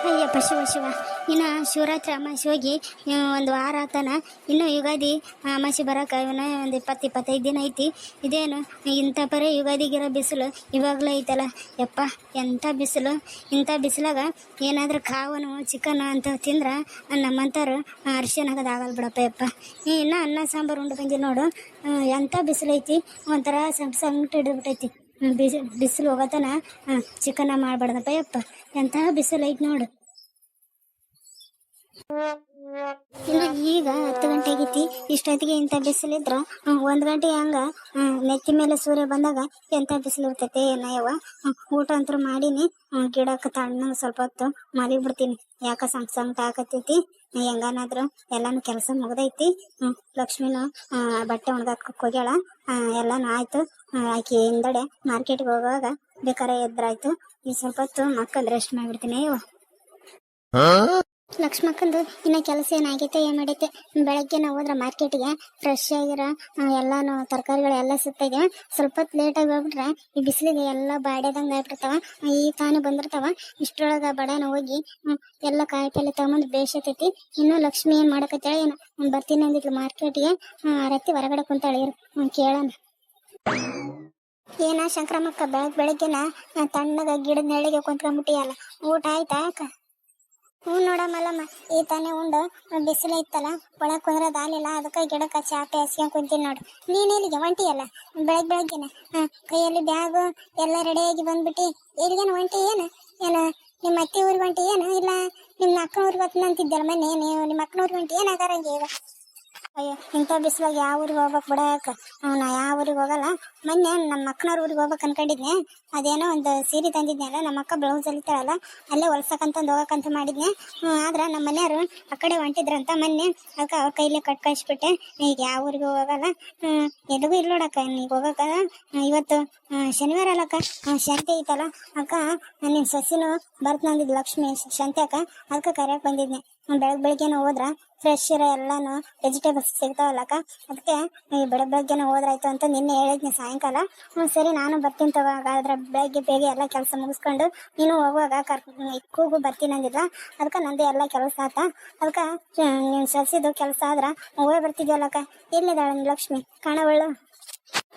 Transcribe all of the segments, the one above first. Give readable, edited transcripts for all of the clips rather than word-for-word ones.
ಅಯ್ಯಪ್ಪ ಶಿವ ಶಿವ, ಇನ್ನು ಶಿವರಾತ್ರಿ ಅಮಾಸೆ ಹೋಗಿ ಒಂದು ವಾರ ಆತನ. ಇನ್ನು ಯುಗಾದಿ ಅಮಾಸೆ ಬರೋಕೆ ಇವನು ಒಂದು 20-25 ದಿನ ಐತಿ. ಇದೇನು ಇಂಥ ಪರಿ ಯುಗಾದಿಗಿರೋ ಬಿಸಿಲು ಇವಾಗಲೇ ಐತಲ್ಲ ಯಪ್ಪ, ಎಂಥ ಬಿಸಿಲು. ಇಂಥ ಬಿಸಿಲಾಗ ಏನಾದರೂ ಕಾವನು ಚಿಕನ್ ಅಂತ ತಿಂದ್ರೆ ನಮ್ಮಂಥವ್ರು ಅರ್ಶಿನ ಆಗೋದಾಗಲ್ಲ ಬಿಡಪ್ಪ ಯಪ್ಪ. ಇನ್ನು ಅನ್ನ ಸಾಂಬಾರು ಉಂಡು ಬಂದಿ ನೋಡು, ಎಂಥ ಬಿಸಿಲು ಐತಿ. ಒಂಥರ ಸಂಕಟ ಹಿಡಿದ್ಬಿಟ್ಟೈತಿ. ಬಿಸಿಲು ಹೋಗತನ ಚಿಕನ್ನ ಮಾಡಬಾರ್ದಪ್ಪ ಯಪ್ಪ, ಎಂತಹ ಬಿಸಿಲು ಐತಿ ನೋಡು. ಇನ್ನು ಈಗ 10 ಗಂಟೆ ಆಗೈತಿ. ಇಷ್ಟೊತ್ತಿಗೆ ಇಂಥ ಬಿಸಿಲಿದ್ರ 1 ಗಂಟೆ ಹಂಗ ನೆತ್ತಿ ಮೇಲೆ ಸೂರ್ಯ ಬಂದಾಗ ಎಂಥ ಬಿಸಿಲು ಇರ್ತೈತೆ ಏನಯ್ಯವ. ಊಟ ಅಂತೂ ಮಾಡೀನಿ, ಗಿಡಕ್ಕೆ ತಣ್ಣ ಸ್ವಲ್ಪ ಹೊತ್ತು ಮಲಗಿಬಿಡ್ತೀನಿ. ಯಾಕ ಸಂಕಟ ಆಗತೈತಿ. ಹೆಂಗನಾದ್ರು ಎಲ್ಲಾನು ಕೆಲಸ ಮುಗ್ದೈತಿ. ಲಕ್ಷ್ಮಿನು ಬಟ್ಟೆ ಒಣಗಾಕ ಹೋಗ್ಯಾಳ. ಎಲ್ಲಾನು ಆಯ್ತು. ಆಕಿ ಹಿಂದಡೆ ಮಾರ್ಕೆಟ್ಗೆ ಹೋಗುವಾಗ ಬೇಕಾರೆ ಎದ್ರಾಯ್ತು. ಈ ಸ್ವಲ್ಪ ಹೊತ್ತು ಮಕ್ಕಂದು ರೆಸ್ಟ್ ಮಾಡಿಬಿಡ್ತೀನಿ ಅಯ್ಯವ. ಲಕ್ಷ್ಮಕ್ಕಂದು ಇನ್ನ ಕೆಲಸ ಏನಾಗೈತೆ ಏನ್ ಮಾಡೈತೆ. ಬೆಳಗ್ಗೆ ನಾವು ಹೋದ್ರೆ ಮಾರ್ಕೆಟ್ಗೆ ಫ್ರೆಶ್ ಆಗಿರೋ ಎಲ್ಲಾನು ತರಕಾರಿಗಳು ಎಲ್ಲ ಸಿಗ್ತಾಯಿದೆ. ಸ್ವಲ್ಪ ಹೊತ್ತು ಲೇಟಾಗಿ ಹೋಗ್ಬಿಟ್ರೆ ಈ ಬಿಸಿಲಿಗೆ ಎಲ್ಲ ಬಾಡ್ಯದಂಗೆ ಆಗ್ಬಿಡ್ತಾವ. ಈ ತಾನೇ ಬಂದಿರ್ತಾವ. ಇಷ್ಟರೊಳಗೆ ಬಡನ ಹೋಗಿ ಎಲ್ಲ ಕಾಯಿ ಪಲ್ಲೆ ತಗೊಂಡು ಬೇಸತೈತಿ. ಇನ್ನು ಲಕ್ಷ್ಮಿ ಏನ್ ಮಾಡಕತ್ತೇಳ ಏನೋ ಬರ್ತೀನಿ ಅಂದಿದ್ಲು ಮಾರ್ಕೆಟ್ಗೆ. ರತ್ತಿ ಹೊರಗಡೆ ಕುಂತಾಳೆ, ಕೇಳೋಣ. ಏನ ಶಂಕ್ರಮಕ್ಕ ಬೆಳಗ್ಗೆನ ತಣ್ಣಗ ಗಿಡದ ನೆರಳಿಗೆ ಕುಂತ್ಕೊಂಡ್ಬಿಟ್ಟಿಯಲ್ಲ, ಊಟ ಆಯ್ತಾ ಅಕ್ಕ? ಹ್ಞೂ ನೋಡಮ್ಮಲ್ಲಮ್ಮ, ಈ ತಾನೇ ಉಂಡು ಬಿಸಿಲು ಇತ್ತಲ್ಲ ಒಳಗೆ ಕುಂದ್ರದ ಆಲಿಲ್ಲ, ಅದಕ್ಕೆ ಗಿಡಕ್ಕೆ ಚಾಪೆ ಹಸ್ಕೊಂಡ್ ಕುಂತೀನಿ ನೋಡು. ನೀನೆಲ್ಲಿಗೆ ಹೊಂಟಿಯಲ್ಲ ಬೆಳಗ್ಗೆನೆ? ಕೈಯಲ್ಲಿ ಬ್ಯಾಗು ಎಲ್ಲ ರೆಡಿಯಾಗಿ ಬಂದ್ಬಿಟ್ಟು ಎಲ್ಲಿಗೇನು ಹೊಂಟಿ? ಏನು ನಿಮ್ಮ ಅತ್ತೆ ಊರಿಗೆ ಹೊಂಟಿ ಏನು? ಇಲ್ಲ ನಿಮ್ಮ ಅಕ್ಕನ ಊರಿಗೆ ಹೊತ್ತು ಅಂತಿದ್ದಲ್ಲ ಮೊನ್ನೆ, ನೀವು ನಿಮ್ಮ ಅಕ್ಕನ ಊರಿಗೆ ಹೊಂಟಿ ಏನಾಗಾರಂಗೆ ಈಗ? ಅಯ್ಯೋ, ಇಂಥ ಬಿಸಿಲಾಗ ಯಾವ ಊರಿಗೆ ಹೋಗ್ಬೇಕು ಬಿಡಕ್ಕ. ನಾ ಯಾವ ಊರಿಗೆ ಹೋಗಲ್ಲ. ಮೊನ್ನೆ ನಮ್ಮ ಅಕ್ಕನವ್ರ ಊರಿಗೆ ಹೋಗ್ಬೇಕು ಅನ್ಕೊಂಡಿದ್ನೆ. ಅದೇನೋ ಒಂದು ಸೀರೆ ತಂದಿದ್ನಲ್ಲ, ನಮ್ಮ ಅಕ್ಕ ಬ್ಲೌಸ್ ಅಲ್ಲಿತಾಳಲ್ಲ, ಅಲ್ಲೇ ಹೊಲ್ಸಕ್ಕಂತಂದು ಹೋಗಕ್ಕಂತ ಮಾಡಿದ್ನೆ. ಆದ್ರೆ ನಮ್ಮ ಮನೆಯವರು ಆ ಕಡೆ ಹೊಂಟಿದ್ರಂತ ಮೊನ್ನೆ. ಅದಕ್ಕೆ ಅವ್ರ ಕೈಲೇ ಕಟ್ ಕಳಿಸ್ಬಿಟ್ಟೆ. ಈಗ ಯಾವ ಊರಿಗೂ ಹೋಗಲ್ಲ. ಎಲ್ಲಿಗೂ ಇಲ್ಲ ನೋಡಕ್ಕ ಈಗ ಹೋಗಕ್ಕ. ಇವತ್ತು ಶನಿವಾರ ಅಲ್ಲಕ್ಕ, ಶಾಂತಿ ಐತಲ್ಲ ಅಕ್ಕ. ನಿನ್ನ ಸಸಿನೂ ಬರ್ತಂದಿದ್ದು ಲಕ್ಷ್ಮಿ ಶಾಂತಿ ಅಕ್ಕ, ಅದಕ್ಕೆ ಕರೆಯಕ್ಕೆ ಬಂದಿದ್ನೆ. ಬೆಳಗ್ಗೆನ ಹೋದ್ರ ಫ್ರೆಶ್ ಇರೋ ಎಲ್ಲಾನು ವೆಜಿಟೇಬಲ್ಸ್ ಸಿಗ್ತಾವಲ್ಲಕ್ಕ, ಅದಕ್ಕೆ ಬೆಳಗ್ಗೆನ ಹೋದ್ರಾಯ್ತು ಅಂತ ನಿನ್ನೆ ಹೇಳಿದ್ನಿ ಸಾಯಂಕಾಲ. ಸರಿ ನಾನು ಬರ್ತೀನಿ ತಗೋಗಾದ್ರೆ ಬೆಳಗ್ಗೆ ಬೇಗ ಎಲ್ಲ ಕೆಲಸ ಮುಗಿಸ್ಕೊಂಡು ನೀನು ಹೋಗುವಾಗ ಕೂಗು ಬರ್ತೀನಿ ಅಂದಿಲ್ಲ. ಅದಕ್ಕೆ ನಂದು ಎಲ್ಲ ಕೆಲಸ ಆತ. ಅದಕ್ಕೆ ನೀನು ಸಸಿದು ಕೆಲಸ ಆದ್ರೆ ಹೋಗಿ ಬರ್ತಿದ್ವಲ್ಲಕ್ಕ. ಎಲ್ಲಿದ್ದಾಳೆ ಲಕ್ಷ್ಮಿ ಕಾಣವಳ್ಳು?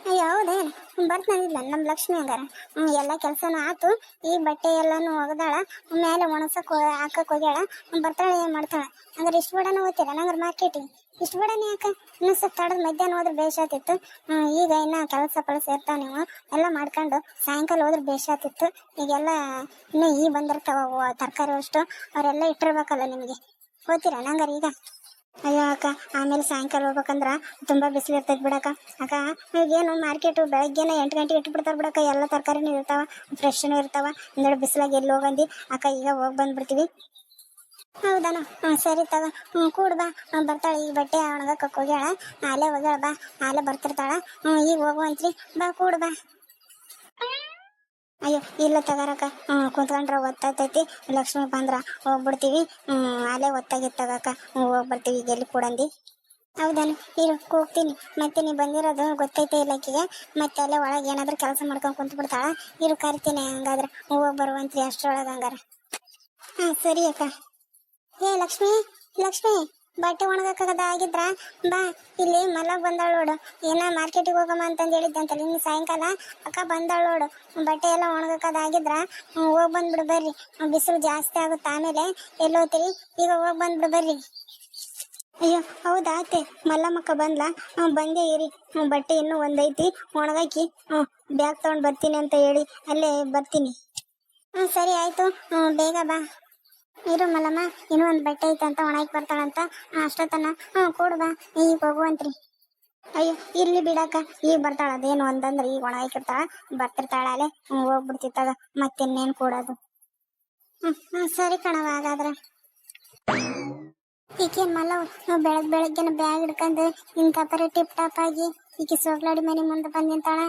ಅಯ್ಯೋ ಹೌದೇನು, ಬರ್ತಂದಿಲ್ಲ ನಮ್ಮ ಲಕ್ಷ್ಮಿ ಹಂಗಾರ. ಎಲ್ಲ ಕೆಲಸನೂ ಆತು. ಈ ಬಟ್ಟೆ ಎಲ್ಲಾನು ಒಗದಾಳ, ಮೇಲೆ ಒಣಸಕ್ ಹಾಕಕ್ ಹೋಗ್ಯಾಳ. ಬರ್ತಾಳೆ ಏನ್ ಮಾಡ್ತಾಳ. ಹಂಗಾರೆ ಇಷ್ಟು ಬಡನ ಹೋಗ್ತೀರ ನಂಗಾರ ಮಾರ್ಕೆಟಿಗೆ? ಇಷ್ಟು ಬಡನೆ ಯಾಕ? ಇನ್ನೂ ಸ್ವಲ್ಪ ತಡದ ಮಧ್ಯಾಹ್ನ ಹೋದ್ರೆ ಬೇಷಾತಿತ್ತು. ಈಗ ಇನ್ನ ಕೆಲಸ ಇರ್ತಾವ, ನೀವು ಎಲ್ಲ ಮಾಡ್ಕೊಂಡು ಸಾಯಂಕಾಲ ಹೋದ್ರೆ ಬೇಷಾತಿತ್ತು. ಈಗೆಲ್ಲ ಇನ್ನು ಈ ಬಂದಿರ್ತಾವ ತರಕಾರಿ ಅಷ್ಟು, ಅವರೆಲ್ಲ ಇಟ್ಟಿರ್ಬೇಕಲ್ಲ ನಿಮಗೆ. ಹೋಗ್ತೀರಾ ನಂಗಾರ ಈಗ? ಅಯ್ಯೋ ಅಕ್ಕ, ಆಮೇಲೆ ಸಾಯಂಕಾಲ ಹೋಗ್ಬೇಕಂದ್ರ ತುಂಬಾ ಬಿಸಿಲು ಇರ್ತೈತಿ ಬಿಡಕ್ಕ. ಅಕ್ಕ ಈಗೇನು ಮಾರ್ಕೆಟು ಬೆಳಗ್ಗೆನ 8 ಗಂಟೆಗೆ ಇಟ್ಬಿಡ್ತಾರ ಬಿಡಕ್ಕ. ಎಲ್ಲ ತರಕಾರಿನೂ ಇರ್ತಾವ, ಫ್ರೆಶ್ನು ಇರ್ತಾವ. ಇಂದೆರಡು ಬಿಸಿಲಾಗಿ ಎಲ್ಲಿ ಹೋಗಂದಿ ಅಕ್ಕ, ಈಗ ಹೋಗಿ ಬಂದ್ಬಿಡ್ತೀವಿ. ಹೌದಾನ? ಸರಿ ತಗ, ಕೂಡ ಬಾ. ಬರ್ತಾಳೆ ಈಗ ಬಟ್ಟೆ ಒಣಗಕ್ಕ ಹೋಗ್ಯಾಳ. ಅಲ್ಲೇ ಹೋಗ್ಯಾಳ, ಬಾ ಅಲ್ಲೇ ಬರ್ತಿರ್ತಾಳ. ಈಗ ಹೋಗುವಂತ್ರಿ, ಬಾ ಕೂಡ ಬಾ. ಅಯ್ಯೋ ಇಲ್ಲ ತಗಾರಕ್ಕ, ಕುಂತ್ಕೊಂಡ್ರ ಒತ್ತಾಯ್ತೈತಿ. ಲಕ್ಷ್ಮಿ ಬಂದ್ರ ಹೋಗ್ಬಿಡ್ತೀವಿ. ಅಲ್ಲೇ ಒತ್ತಾಗಿತ್ತಗಕ್ಕ, ಹೋಗ್ಬರ್ತೀವಿ. ಈಗ ಎಲ್ಲಿ ಕೂಡಂದಿ? ಹೌದಾನು? ಇರು ಕೂಗ್ತೀನಿ. ಮತ್ತೆ ನೀ ಬಂದಿರೋದು ಗೊತ್ತೈತೆ ಇಲ್ಲಕ್ಕಿಗೆ. ಮತ್ತೆ ಅಲ್ಲೇ ಒಳಗೆ ಏನಾದ್ರೂ ಕೆಲಸ ಮಾಡ್ಕೊಂಡು ಕುಂತು ಬಿಡ್ತಾಳ. ಇರು ಕರಿತೀನಿ ಹಂಗಾದ್ರೆ, ಹೋಗಿ ಬರುವಂತ್ರಿ ಅಷ್ಟರೊಳಗೆ ಹಂಗಾರ. ಸರಿ ಅಕ್ಕ. ಏ ಲಕ್ಷ್ಮಿ, ಲಕ್ಷ್ಮಿ ಬಟ್ಟೆ ಒಣಗಕ್ಕದ ಆಗಿದ್ರ ಬಾ. ಇಲ್ಲಿ ಮಲಗ್ ಬಂದಾಳ ನೋಡು. ಏನ ಮಾರ್ಕೆಟಿಗೆ ಹೋಗಮ್ಮ ಅಂತಂದು ಹೇಳಿದ್ದಂತಲ್ಲ ಇನ್ನು ಸಾಯಂಕಾಲ. ಅಕ್ಕ ಬಂದಾಳ ನೋಡು. ಬಟ್ಟೆ ಎಲ್ಲ ಒಣಗಕ್ಕದ ಆಗಿದ್ರ ಹೋಗಿ ಬಂದ್ಬಿಡು ಬರ್ರಿ. ಬಿಸಿಲು ಜಾಸ್ತಿ ಆಗುತ್ತೆ ಆಮೇಲೆ. ಎಲ್ಲಿ ಹೋಗ್ತೀರಿ? ಈಗ ಹೋಗಿ ಬಂದ್ಬಿಡು ಬರ್ರಿ. ಅಯ್ಯೋ ಹೌದಾ ಅತ್ತೆ, ಮಲ್ಲಮ್ಮಕ್ಕ ಬಂದ್ಲಾ? ಬಂದೇ ಇರಿ. ಬಟ್ಟೆ ಇನ್ನೂ ಒಂದೈತಿ ಒಣಗಾಕಿ ಬ್ಯಾಗ್ ತಗೊಂಡು ಬರ್ತೀನಿ ಅಂತ ಹೇಳಿ ಅಲ್ಲೇ ಬರ್ತೀನಿ. ಸರಿ ಆಯ್ತು, ಬೇಗ ಬಾ. ಇರು ಮಲ್ಲಮ್ಮ, ಇನ್ನೂ ಒಂದು ಬಟ್ಟೆ ಐತೆ ಅಂತ ಒಣಗಿ ಬರ್ತಾಳಂತ. ಅಷ್ಟೊತ್ತನ ಕೂಡ ಬಾ, ಈಗ ಹೋಗುವಂತ್ರಿ. ಅಯ್ಯೋ ಇರ್ಲಿ ಬಿಡಕ್ಕ, ಈಗ ಬರ್ತಾಳ. ಅದೇನು ಒಂದಂದ್ರೆ ಈಗ ಒಣಗಿರ್ತಾಳ, ಬರ್ತಿರ್ತಾಳ ಅಲ್ಲೇ. ಹೋಗ್ಬಿಡ್ತಿತ್ತಾಗ ಮತ್ತಿನ್ನೇನು ಕೂಡೋದು. ಸರಿ ಕಣವ ಹಾಗಾದ್ರೆ. ಈಗೇನು ಮಲ್ಲವ್ ಬೆಳಗ್ಗೆನ ಬ್ಯಾಗ್ ಹಿಡ್ಕೊಂಡು ಇಂಥ ಪರಿ ಟಿಪ್ ಟಾಪ್ ಆಗಿ ಈಕೆ ಸೋಗ್ಲಾಡಿ ಮನೆ ಮುಂದೆ ಬಂದು ನಿಂತಾಳ.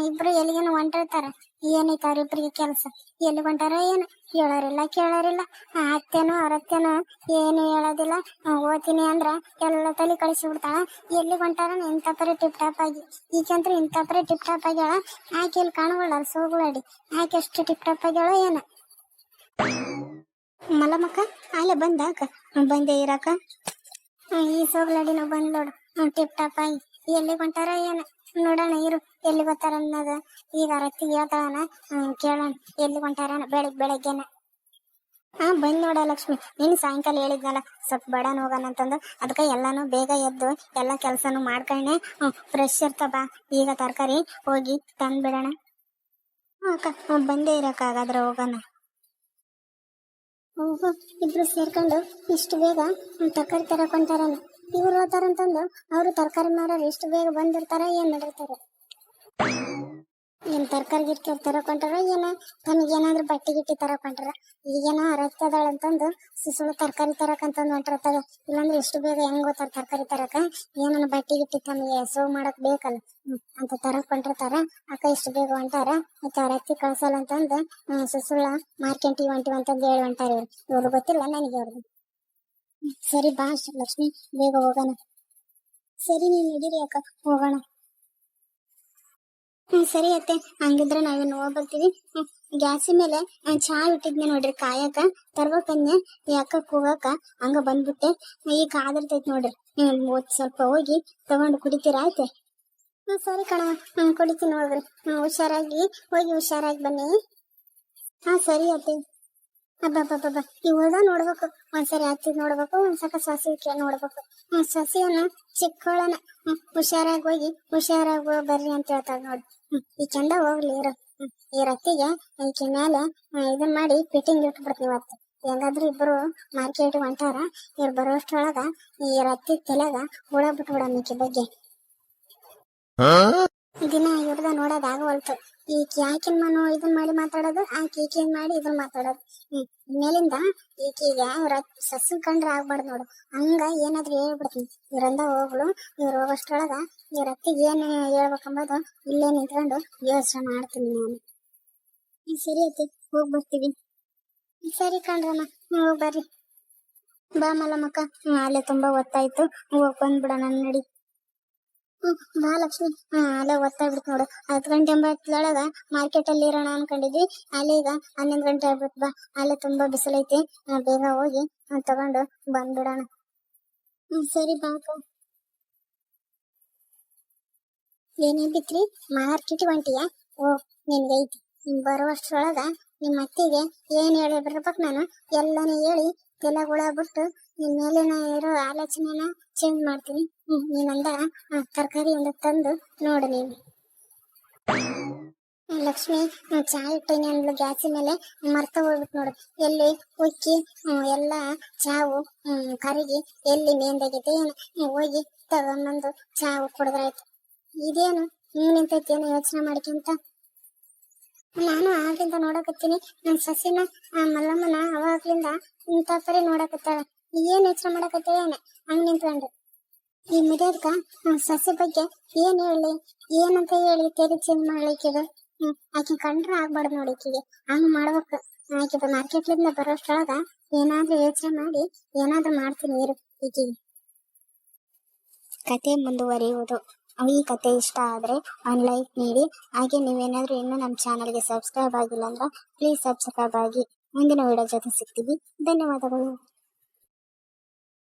ಇಬ್ರು ಎಲ್ಲಿಗೇನು ಹೊಂಟಿರ್ತಾರ. ಏನೈತೆ ಅವ್ರಿಬ್ರಿಗೆ ಕೆಲಸ? ಎಲ್ಲಿ ಹೊಂಟಾರ ಏನು? ಹೇಳೋರಿಲ್ಲ ಕೇಳೋರಿಲ್ಲ. ಅತ್ತೇನೋ ಅವ್ರತ್ತೇನೋ ಏನು ಹೇಳೋದಿಲ್ಲ. ಓದ್ತೀನಿ ಅಂದ್ರ ಎಲ್ಲ ತಲೆ ಕಳಿಸಿ ಬಿಡ್ತಾಳ. ಎಲ್ಲಿ ಹೊಂಟಾರ ಇಂಥ ಪರಿ ಟಿಪ್ ಟಾಪ್ ಆಗಿ. ಈಗಂತೂ ಇಂಥ ಪರಿ ಟಿಪ್ ಟಾಪ್ ಆಗ್ಯಾಳ. ಆಕೆ ಇಲ್ಲಿ ಕಾಣುವಲ್ಲ ಸೋಗ್ಲಾಡಿ. ಆಕೆ ಎಷ್ಟು ಟಿಪ್ ಟಾಪ್ ಆಗ್ಯಾಳೋ ಏನೋ. ಮಲ್ಲಮ್ಮಕ್ಕ ಅಲ್ಲೇ ಬಂದಾಕ ಬಂದೆ ಇರಾಕ ಈ ಸೋಗ್ಲಾಡಿನ ಬಂದ್ ನೋಡು ಟಿಪ್ ಟಾಪ್ ಆಗಿ ಎಲ್ಲಿ ಹೊಂಟಾರ ಏನ ನೋಡೋಣ ಇರು ಎಲ್ಲಿ ಗೊತ್ತಾರ ಅನ್ನೋದು ಈಗ ರತ್ತಿ ಹೇಳ್ತಾಳನ ಕೇಳೋಣ ಎಲ್ಲಿ ಹೊಂಟಾರ ಬೆಳಗ್ಗೆನ ಬಂದ್ ನೋಡ ಲಕ್ಷ್ಮಿ ನೀನು ಸಾಯಂಕಾಲ ಹೇಳಿದ್ನಲ್ಲ ಸ್ವಲ್ಪ ಬಡನ್ ಹೋಗೋಣ ಅಂತಂದು ಅದಕ್ಕೆ ಎಲ್ಲಾನು ಬೇಗ ಎದ್ದು ಎಲ್ಲ ಕೆಲ್ಸನು ಮಾಡ್ಕೊಂಡೆ ಫ್ರೆಶ್ ಇರ್ತ ಬಾ ಈಗ ತರಕಾರಿ ಹೋಗಿ ತಂದ್ ಬಿಡೋಣ ಅಕ್ಕ ಬಂದೇ ಇರಕ್ಕ ಹಾಗಾದ್ರೆ ಹೋಗೋಣ ಓಹೋ ಇಬ್ರು ಸೇರ್ಕೊಂಡು ಇಷ್ಟು ಬೇಗ ತರಕಾರಿ ತರಕ್ ಹೊಂಟಾರಲ್ಲ ಇವ್ರು ಹೋತಾರಂತಂದು ಅವರು ತರಕಾರಿ ಮಾರೋರು ಇಷ್ಟು ಬೇಗ ಬಂದಿರ್ತಾರ ಏನ್ ಮಾಡಿರ್ತಾರ ಏನ್ ತರಕಾರಿ ಗಿರ್ಕಾರಿ ತರಕ್ ಹೊಂಟಾರ ಏನ ತಮಗೇನಾದ್ರೂ ಬಟ್ಟೆ ಗಿಟ್ಟಿ ತರಕ್ ಹೊಂಟಾರ ಈಗೇನೋ ರಕ್ತ ಅದಾಳಂತಂದು ಸುಳ್ಳು ತರಕಾರಿ ತರಕ್ ಅಂತಂದು ಹೊಂಟಿರ್ತಾಗ ಇಲ್ಲಾಂದ್ರೆ ಇಷ್ಟು ಬೇಗ ಹೆಂಗ್ ಹೋತಾರ ತರಕಾರಿ ತರಕ ಏನನ್ನ ಬಟ್ಟೆ ಗಿಟ್ಟಿ ತಮಗೆ ಸೋ ಮಾಡಕ್ ಬೇಕಲ್ಲ ಅಂತ ತರಕ್ ಹೊಂಟಿರ್ತಾರ ಅಕ್ಕ ಇಷ್ಟು ಬೇಗ ಹೊಂಟಾರ ಮತ್ತೆ ಅವ್ರ ಅತ್ತಿ ಕಳ್ಸಲ್ಲ ಅಂತಂದು ಸುಳ್ಳ ಮಾರ್ಕೆಟಿಗೆ ಹೊಂಟಿವಂತಂದು ಹೇಳಿ ಹೊಂಟಾರ ಇವ್ರು ಗೊತ್ತಿಲ್ಲ ನನಗೆ ಅವ್ರದ್ದು ಸರಿ ಬಾ ಲಕ್ಷ್ಮಿ ಬೇಗ ಹೋಗೋಣ ಸರಿ ನೀನ್ ನಡೀರಿ ಅಕ್ಕ ಹೋಗೋಣ ಸರಿ ಅತ್ತೆ ಹಂಗಿದ್ರೆ ನಾವೇನು ಹೋಗ್ಬರ್ತೀವಿ ಗ್ಯಾಸಿ ಮೇಲೆ ಚಹಾ ಇಟ್ಟಿದ್ನೆ ನೋಡ್ರಿ ಕಾಯಕ ತರ್ಬೇಕನ್ನೆ ಯಾಕಕ್ ಹೋಗಕ ಹಂಗ ಬಂದ್ಬಿಟ್ಟೆ ಈಗ ಕಾದಿರ್ತೈತ್ ನೋಡ್ರಿ ಸ್ವಲ್ಪ ಹೋಗಿ ತಗೊಂಡು ಕುಡಿತೀರಾ ಆಯ್ತೆ ಸರಿ ಕಣ ಕುಡಿತೀನಿ ನೋಡ್ರಿ ಹುಷಾರಾಗಿ ಹೋಗಿ ಹುಷಾರಾಗಿ ಬನ್ನಿ ಸರಿ ಅತ್ತೆ ಹಬ್ಬ ಈ ಹುಳ್ದ ನೋಡ್ಬೇಕು ಒಂದ್ಸರಿ ಹತ್ತಿದ್ ನೋಡ್ಬೇಕು ಒಂದ್ಸಕ ಸಸಿ ನೋಡ್ಬೇಕು ಸಸಿಯನ್ನ ಚಿಕ್ಕವಳನ ಹುಷಾರಾಗಿ ಹೋಗಿ ಹುಷಾರಾಗಿ ಬರ್ರಿ ಅಂತ ಹೇಳ್ತಾಳ ನೋಡಿ ಈ ಚಂದ ಹೋಗ್ಲಿ ಇರು ಈ ರತ್ತಿಗೆ ಈಕೆ ಮೇಲೆ ಇದನ್ ಮಾಡಿ ಫಿಟ್ಟಿಂಗ್ ಇಟ್ಬಿಡ್ತೀವಿ ಇವತ್ತು ಹೆಂಗಾದ್ರೂ ಇಬ್ರು ಮಾರ್ಕೆಟ್ ಹೊಂಟಾರ ಇವ್ರು ಬರೋಷ್ಟ್ರೊಳಗ ಈ ರತ್ತಿ ತಲೆಗ ಹುಳ ಬಿಟ್ಬಿಡಮ್ ಈಕೆ ಬಗ್ಗೆ ದಿನ ಇವ್ರದ ನೋಡೋದ್ ಆಗವಲ್ತು ಈಕೆ ಯಾಕಿನ್ ಮನು ಇದನ್ ಮಾಡಿ ಮಾತಾಡೋದು ಈಕಿನ್ ಮಾಡಿ ಇದನ್ ಮಾತಾಡೋದು ಮೇಲಿಂದ ಈಕಿಗೆ ಸಸ್ಸು ಕಂಡ್ರೆ ಆಗ್ಬಾರ್ದು ನೋಡು ಹಂಗ ಏನಾದ್ರೂ ಹೇಳ್ಬಿಡ್ತೀನಿ ಇವ್ರಂದ ಹೋಗ್ಲು ಇವ್ರು ಹೋಗೋಷ್ಟ್ರೊಳಗ ಇವ್ರ ಅತ್ತಿಗೆ ಏನ್ ಹೇಳ್ಬೇಕಂಬುದು ಇಲ್ಲೇ ನಿಂತ್ಕೊಂಡು ಯೋಚನೆ ಮಾಡ್ತೀನಿ ನಾನು ಸರಿ ಅತ್ತಿ ಹೋಗ್ ಬರ್ತೀವಿ ಸರಿ ಕಣ್ರಮ್ಮ ಹೋಗ್ ಬರ್ರಿ ಬಾ ಮಲ್ಲಮ್ಮಕ್ಕ ಅಲ್ಲೇ ತುಂಬಾ ಹೊತ್ತಾಯ್ತು ಹೋಗ್ ಬಂದ್ಬಿಡೋಣ ನಡಿ ಬಾ ಲಕ್ಷ್ಮಿ ಅಲ್ಲೇ ಒತ್ತಾಗ್ಬಿಡ್ತು ನೋಡು 10 ಗಂಟೆ ಎಂಬತ್ತೊಳಗ ಮಾರ್ಕೆಟ್ ಅಲ್ಲಿ ಇರೋಣ ಅನ್ಕೊಂಡಿದ್ವಿ ಅಲ್ಲಿ ಈಗ 11 ಗಂಟೆ ಆಗ್ಬಿಡ್ತು ಬಾ ಅಲ್ಲೇ ತುಂಬಾ ಬಿಸಿಲೈತಿ ಬೇಗ ಹೋಗಿ ತಗೊಂಡು ಬಂದ್ಬಿಡೋಣ ಸರಿ ಬಾಕ ಏನೇ ಬಿತ್ರಿ ಮಾರ್ಕೆಟ್ ಹೊಂಟಿಯ ಓ ನಿನ್ಗೈತಿ ಬರುವಷ್ಟ್ರೊಳಗ ನಿಮ್ಮ ಅತ್ತಿಗೆ ಏನ್ ಹೇಳಿ ಬರ್ಬೇಕು ನಾನು ಎಲ್ಲಾನು ಹೇಳಿ ತೆಲಗುಳ ಬಿಟ್ಟು ನಿನ್ ಮೇಲಿನ ಇರೋ ಆಲೋಚನೆನ ಚೇಂಜ್ ಮಾಡ್ತೀನಿ ನೀನಂದ ತರಕಾರಿ ಒಂದು ತಂದು ನೋಡು ನೀನು ಲಕ್ಷ್ಮಿ ಚಾ ಇಟ್ಟೇನೆ ಅಂದ್ಲು ಗ್ಯಾಸಿ ಮೇಲೆ ಮರ್ತ ಹೋಗ್ಬಿಟ್ಟು ನೋಡು ಎಲ್ಲಿ ಉಕ್ಕಿ ಎಲ್ಲ ಚಾವು ಕರಿಗಿ ಎಲ್ಲಿ ಮೇಂದಾಗೈತೆ ಏನು ಹೋಗಿ ತಗೊಂಬಂದು ಚಾವು ಕುಡಿದ್ರಾಯ್ತು ಇದೇನು ಹಿಂಗ್ ನಿಂತೈತೇನು ಯೋಚನೆ ಮಾಡ್ಕೊಂತ ನಾನು ಆಗ್ಲಿಂದ ನೋಡಕತ್ತೀನಿ ನನ್ ಸಸಿನ ಮಲ್ಲಮ್ಮನ ಅವಾಗ್ಲಿಂದ ಇಂತ ಪರಿ ನೋಡಕತ್ತಾಳ ಏನ್ ಯೋಚನೆ ಮಾಡಕತ್ತೇಳ ಹಂಗ್ ನಿಂತ್ಕೊಂಡು ಈ ಮುರಿಯೋದ್ಕ ಸಸಿ ಬಗ್ಗೆ ಏನ್ ಹೇಳಿ ಏನಂತ ಹೇಳಿ ತೆರಿ ಚೇಂಜ್ ಮಾಡ್ಲಿಕ್ಕಿದು ಆಕಿ ಕಂಡ್ರ ಆಗ್ಬಾರ್ದು ನೋಡಿ ಈಕಿಗೆ ಹಂಗ್ ಮಾಡ್ಬೇಕು ಆಕಿದ ಮಾರ್ಕೆಟ್ಲಿಂದ ಬರೋಷ್ಟ್ರೊಳಗ ಏನಾದ್ರೂ ಯೋಚನೆ ಮಾಡಿ ಏನಾದ್ರೂ ಮಾಡ್ತೀನಿ ಇರು ಈಕಿಗೆ ಕತೆ ಮುಂದುವರಿಯುವುದು ಈ ಕತೆ ಇಷ್ಟ ಆದ್ರೆ ಒಂದು ಲೈಕ್ ನೀಡಿ ಹಾಗೆ ನೀವೇನಾದ್ರೂ ಇನ್ನೂ ನಮ್ಮ ಚಾನಲ್ಗೆ ಸಬ್ಸ್ಕ್ರೈಬ್ ಆಗಿಲ್ಲ ಅಂದ್ರೆ ಪ್ಲೀಸ್ ಸಬ್ಸ್ಕ್ರೈಬ್ ಆಗಿ ಮುಂದಿನ ವಿಡಿಯೋ ಜೊತೆ ಸಿಗ್ತೀವಿ ಧನ್ಯವಾದಗಳು